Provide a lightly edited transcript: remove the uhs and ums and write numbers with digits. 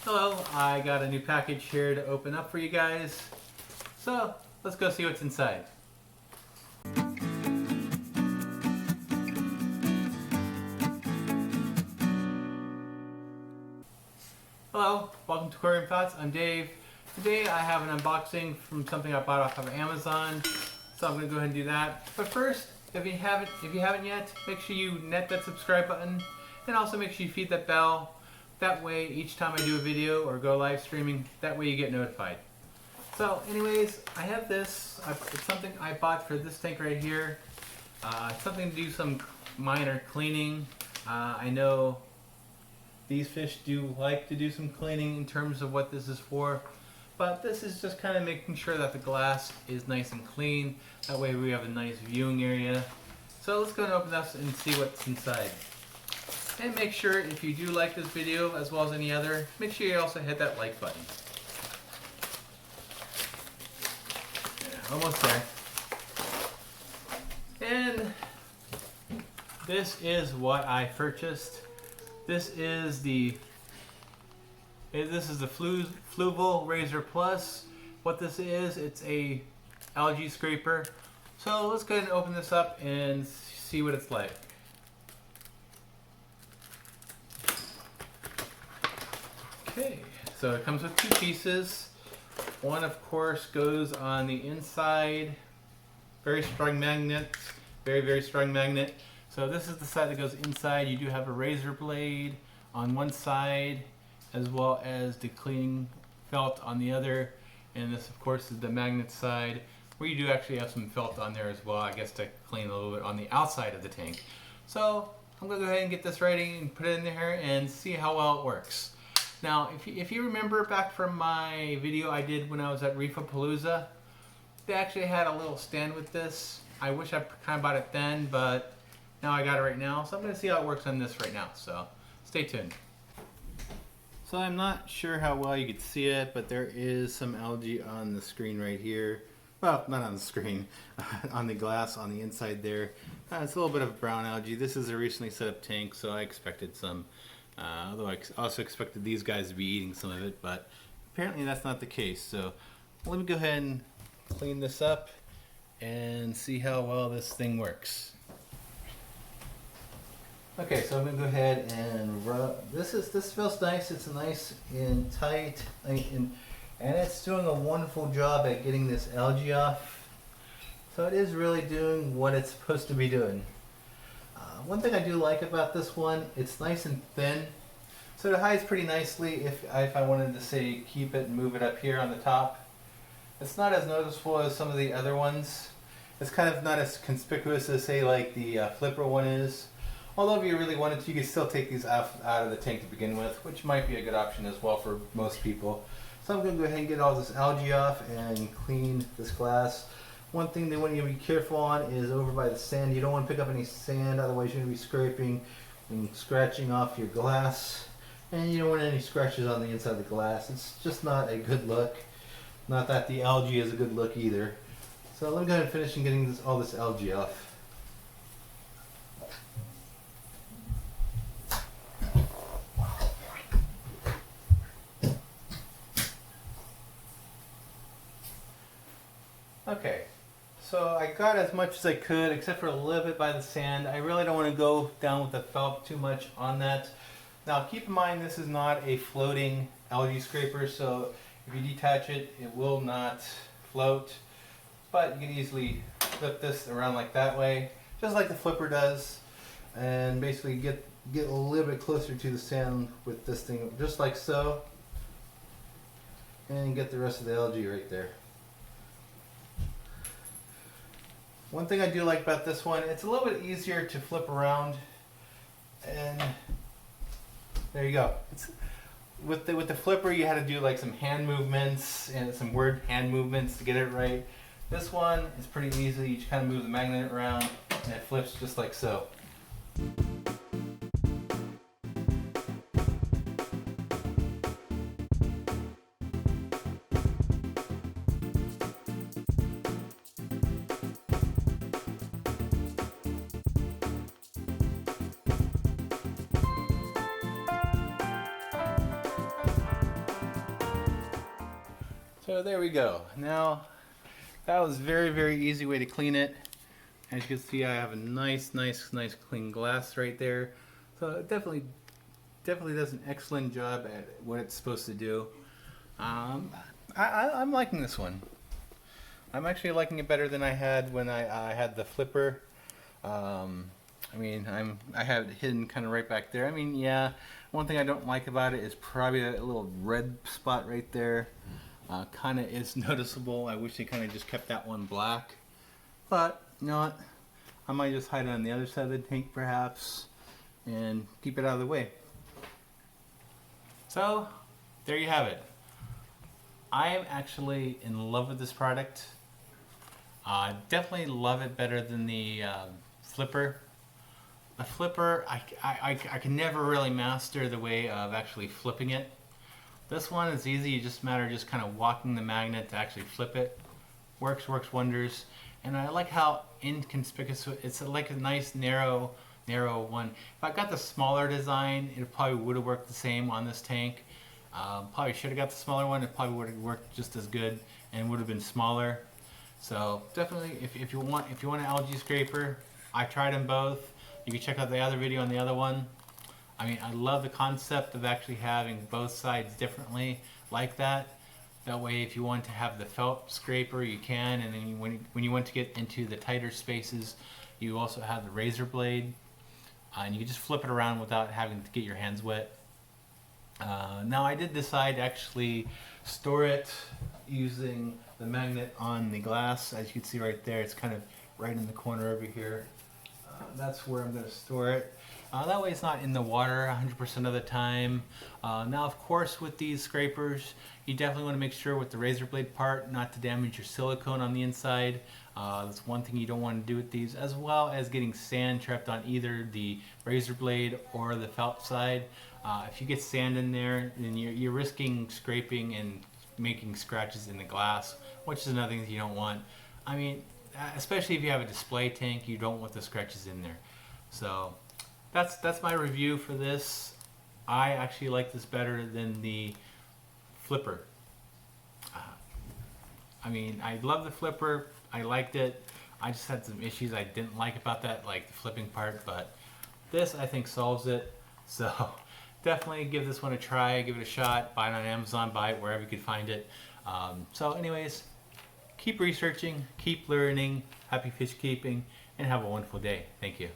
Hello, I got a new package here to open up for you guys. So, let's go see what's inside. Hello, welcome to Aquarium Thoughts. I'm Dave. Today I have an unboxing from something I bought off of Amazon. So I'm going to go ahead and do that. But first, if you haven't yet, make sure you net that subscribe button and also make sure you feed that bell. That way, each time I do a video or go live streaming, that way you get notified. So anyways, I have this. It's something I bought for this tank right here. It's something to do some minor cleaning. I know these fish do like to do some cleaning in terms of what this is for. But this is just kind of making sure that the glass is nice and clean. That way we have a nice viewing area. So let's go and open this and see what's inside. And make sure if you do like this video as well as any other, make sure you also hit that like button. Yeah, almost there. And this is what I purchased. This is the Fluval Razor Plus. What this is, it's a algae scraper. So let's go ahead and open this up and see what it's like. Okay, so it comes with two pieces. One, of course, goes on the inside. Very strong magnet. Very strong magnet. So this is the side that goes inside. You do have a razor blade on one side, as well as the cleaning felt on the other. And this, of course, is the magnet side, where you do actually have some felt on there as well, I guess, to clean a little bit on the outside of the tank. So I'm going to go ahead and get this ready and put it in there and see how well it works. Now, if you remember back from my video I did when I was at Reefapalooza, they actually had a little stand with this. I wish I kind of bought it then, but now I got it right now. So I'm going to see how it works on this right now. So stay tuned. So I'm not sure how well you can see it, but there is some algae on the screen right here. Well, not on the screen, on the glass on the inside there. It's a little bit of brown algae. This is a recently set up tank, so I expected some. Although I also expected these guys to be eating some of it, but apparently that's not the case. So let me go ahead and clean this up and see how well this thing works. Okay, so I'm gonna go ahead and rub. This feels nice. It's nice and tight, and it's doing a wonderful job at getting this algae off. So it is really doing what it's supposed to be doing. One thing I do like about this one, it's nice and thin, so it hides pretty nicely if I wanted to say keep it and move it up here on the top. It's not as noticeable as some of the other ones. It's kind of not as conspicuous as say like the flipper one is. Although if you really wanted to, you could still take these out of the tank to begin with, which might be a good option as well for most people. So I'm going to go ahead and get all this algae off and clean this glass. One thing they want you to be careful on is over by the sand. You don't want to pick up any sand, otherwise you're going to be scraping and scratching off your glass. And you don't want any scratches on the inside of the glass. It's just not a good look. Not that the algae is a good look either. So let me go ahead and finish and getting all this algae off. Okay. So I got as much as I could, except for a little bit by the sand. I really don't want to go down with the felt too much on that. Now keep in mind this is not a floating algae scraper, so if you detach it, it will not float. But you can easily flip this around like that way, just like the flipper does, and basically get a little bit closer to the sand with this thing, just like so, and get the rest of the algae right there. One thing I do like about this one, it's a little bit easier to flip around, and there you go. With the flipper, you had to do like some hand movements and some word hand movements to get it right. This one is pretty easy. You just kind of move the magnet around, and it flips just like so. So there we go. Now that was very easy way to clean it. As you can see, I have a nice clean glass right there. So it definitely does an excellent job at what it's supposed to do. I'm liking this one. I'm actually liking it better than I had when I had the flipper. I mean, I have it hidden kind of right back there. I mean, yeah, one thing I don't like about it is probably that little red spot right there. Kind of is noticeable. I wish they kind of just kept that one black. But, you know what? I might just hide it on the other side of the tank perhaps and keep it out of the way. So, there you have it. I am actually in love with this product. Definitely love it better than the flipper. The flipper, I can never really master the way of actually flipping it. This one is easy. You just matter just kind of walking the magnet to actually flip it. Works wonders. And I like how inconspicuous. It's like a nice narrow one. If I got the smaller design, it probably would have worked the same on this tank. Probably should have got the smaller one. It probably would have worked just as good and would have been smaller. So definitely, if you want an algae scraper, I tried them both. You can check out the other video on the other one. I mean, I love the concept of actually having both sides differently like that. That way, if you want to have the felt scraper, you can, and then when you want to get into the tighter spaces, you also have the razor blade, and you can just flip it around without having to get your hands wet. Now, I did decide to actually store it using the magnet on the glass. As you can see right there, it's kind of right in the corner over here. That's where I'm going to store it. That way it's not in the water 100% of the time. Now, of course, with these scrapers, you definitely want to make sure with the razor blade part not to damage your silicone on the inside. That's one thing you don't want to do with these, as well as getting sand trapped on either the razor blade or the felt side. If you get sand in there, then you're risking scraping and making scratches in the glass, which is another thing that you don't want. I mean, especially if you have a display tank, you don't want the scratches in there. So that's my review for this. I actually like this better than the flipper. I mean, I love the flipper. I liked it. I just had some issues I didn't like about that, like the flipping part, but this I think solves it. So definitely give this one a try, give it a shot, buy it on Amazon, buy it wherever you could find it. So anyways, keep researching, keep learning, happy fish keeping, and have a wonderful day. Thank you.